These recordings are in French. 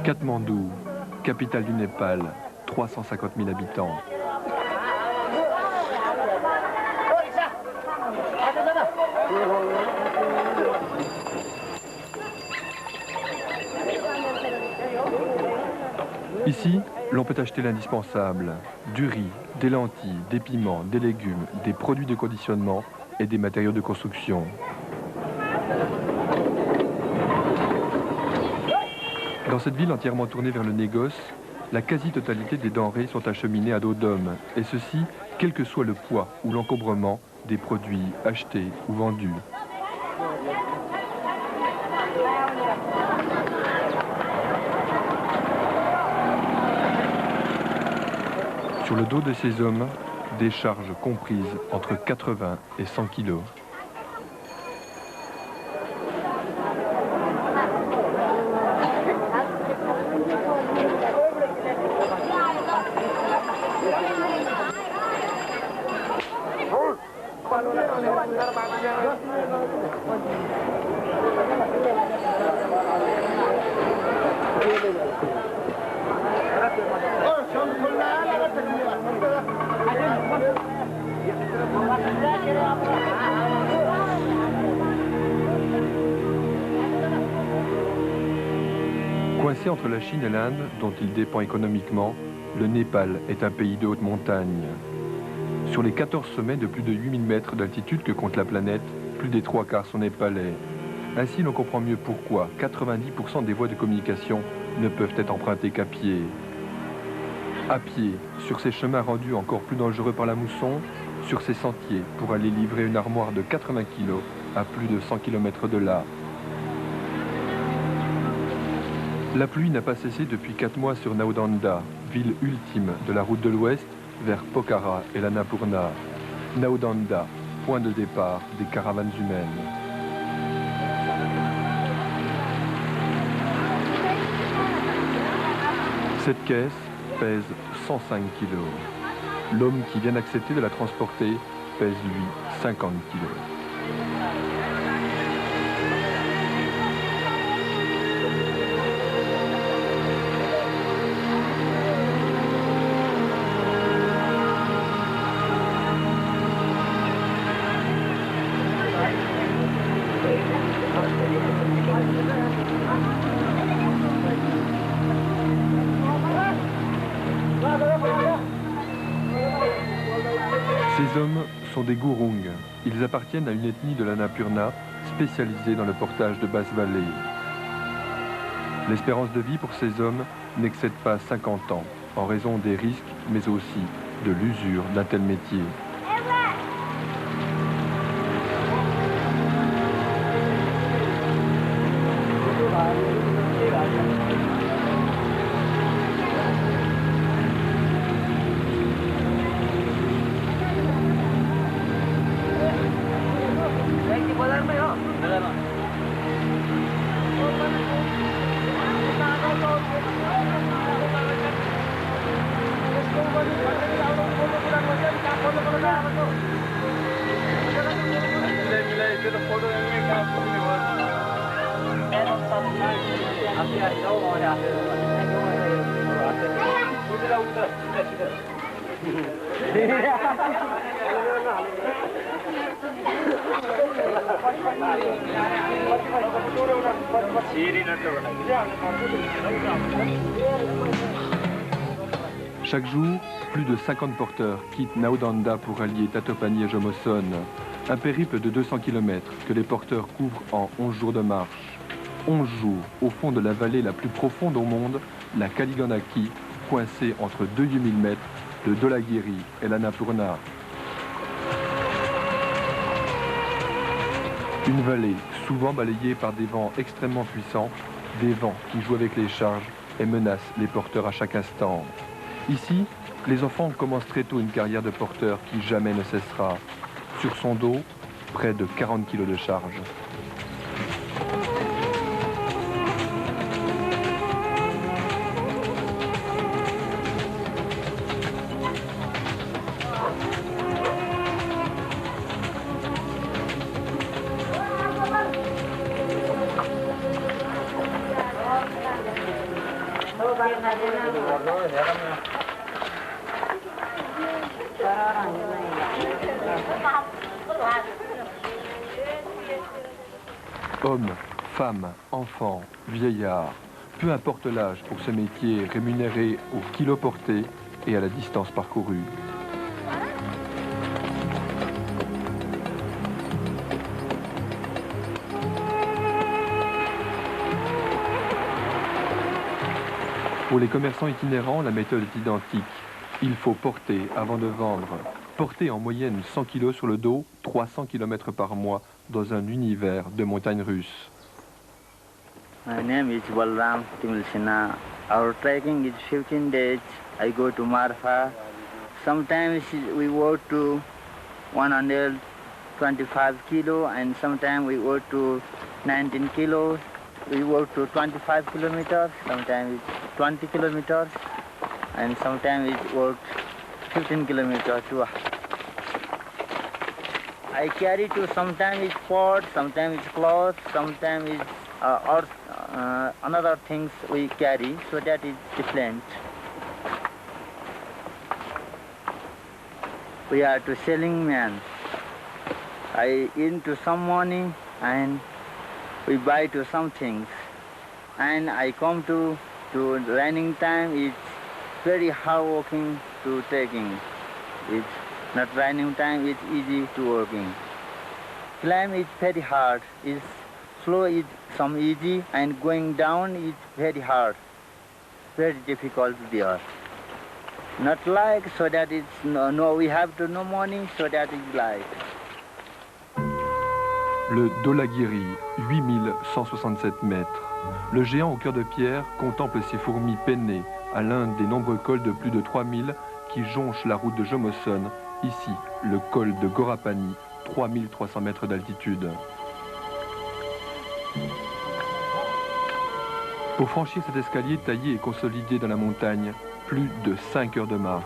Katmandou, capitale du Népal, 350 000 habitants. Ici, l'on peut acheter l'indispensable, du riz, des lentilles, des piments, des légumes, des produits de conditionnement et des matériaux de construction. Dans cette ville entièrement tournée vers le négoce, la quasi-totalité des denrées sont acheminées à dos d'homme, et ceci, quel que soit le poids ou l'encombrement des produits achetés ou vendus. Sur le dos de ces hommes, des charges comprises entre 80 et 100 kilos. Coincé entre la Chine et l'Inde, dont il dépend économiquement, le Népal est un pays de haute montagne. Sur les 14 sommets de plus de 8000 mètres d'altitude que compte la planète, plus des 3/4 sont népalais. Ainsi, l'on comprend mieux pourquoi 90% des voies de communication ne peuvent être empruntées qu'à pied. À pied, sur ces chemins rendus encore plus dangereux par la mousson, sur ces sentiers pour aller livrer une armoire de 80 kg à plus de 100 km de là. La pluie n'a pas cessé depuis 4 mois sur Naudanda, ville ultime de la route de l'Ouest vers Pokhara et l'Annapurna. Naudanda, point de départ des caravanes humaines. Cette caisse pèse 105 kg. L'homme qui vient d'accepter de la transporter pèse, lui, 50 kg. Ces hommes sont des Gurung. Ils appartiennent à une ethnie de l'Annapurna spécialisée dans le portage de basse vallée. L'espérance de vie pour ces hommes n'excède pas 50 ans, en raison des risques, mais aussi de l'usure d'un tel métier. Chaque jour, plus de 50 porteurs quittent Naudanda pour allier Tatopani et Jomoson. Un périple de 200 km que les porteurs couvrent en 11 jours de marche. 11 jours au fond de la vallée la plus profonde au monde, la Kaliganaki, coincée entre 2000 mètres de Dholagiri et l'Annapurna. Une vallée souvent balayée par des vents extrêmement puissants, des vents qui jouent avec les charges et menacent les porteurs à chaque instant. Ici, les enfants commencent très tôt une carrière de porteur qui jamais ne cessera. Sur son dos, près de 40 kg de charge. Hommes, femmes, enfants, vieillards, peu importe l'âge pour ce métier rémunéré au kilo porté et à la distance parcourue. Pour les commerçants itinérants, la méthode est identique. Il faut porter avant de vendre. Porter en moyenne 100 kg sur le dos, 300 km par mois dans un univers de montagnes russes. My name is Balram Timilsina. Our trekking is 15 days. I go to Marfa. Sometimes we walk to 125 kilo and sometimes we walk to 19 kilos. We walk to 25 kilometers, sometimes it's 20 kilometers, and sometimes it walk 15 kilometers too. I carry to sometimes it's pot, sometimes it's cloth, sometimes it's another things we carry, so that is different. We are to selling man. I into some money and we buy to some things. And I come to raining time, it's very hard working to taking. It's not raining time, it's easy to working. Climb is very hard. It's slow is some easy and going down is very hard. Very difficult there. Not like so that it's no we have to no money so that it's like. Le Dhaulagiri, 8167 mètres. Le géant au cœur de pierre contemple ses fourmis pennées à l'un des nombreux cols de plus de 3000 qui jonchent la route de Jomoson, ici le col de Gorapani, 3300 mètres d'altitude. Pour franchir cet escalier taillé et consolidé dans la montagne, plus de 5 heures de marche.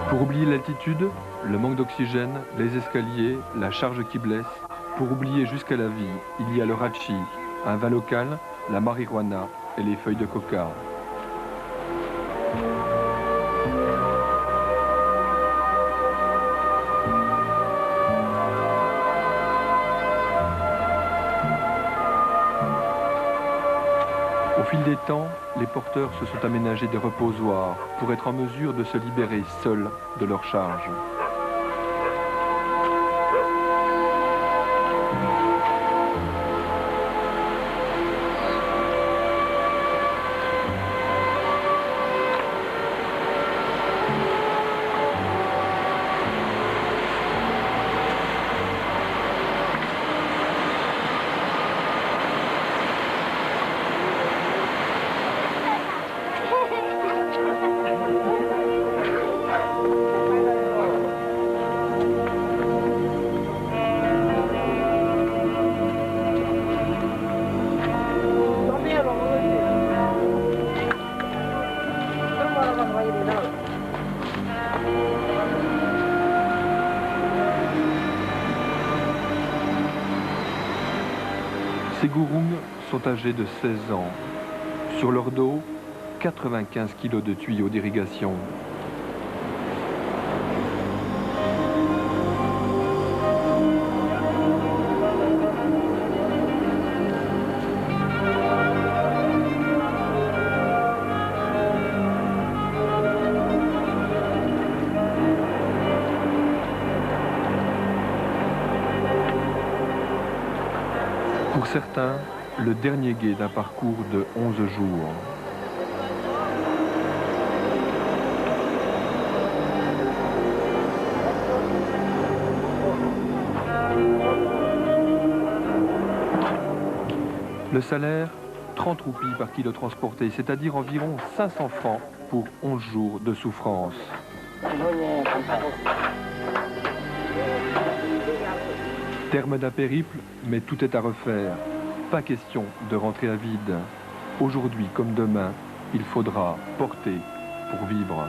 Pour oublier l'altitude, le manque d'oxygène, les escaliers, la charge qui blesse, pour oublier jusqu'à la vie, il y a le rachi, un vin local, la marijuana et les feuilles de coca. Au fil des temps, les porteurs se sont aménagés des reposoirs pour être en mesure de se libérer seuls de leur charge. Ces Gurung sont âgés de 16 ans. Sur leur dos, 95 kilos de tuyaux d'irrigation. Pour certains, le dernier gué d'un parcours de 11 jours. Le salaire, 30 roupies par kilo transporté, c'est-à-dire environ 500 francs pour 11 jours de souffrance. Terme d'un périple, mais tout est à refaire. Pas question de rentrer à vide. Aujourd'hui comme demain, il faudra porter pour vivre.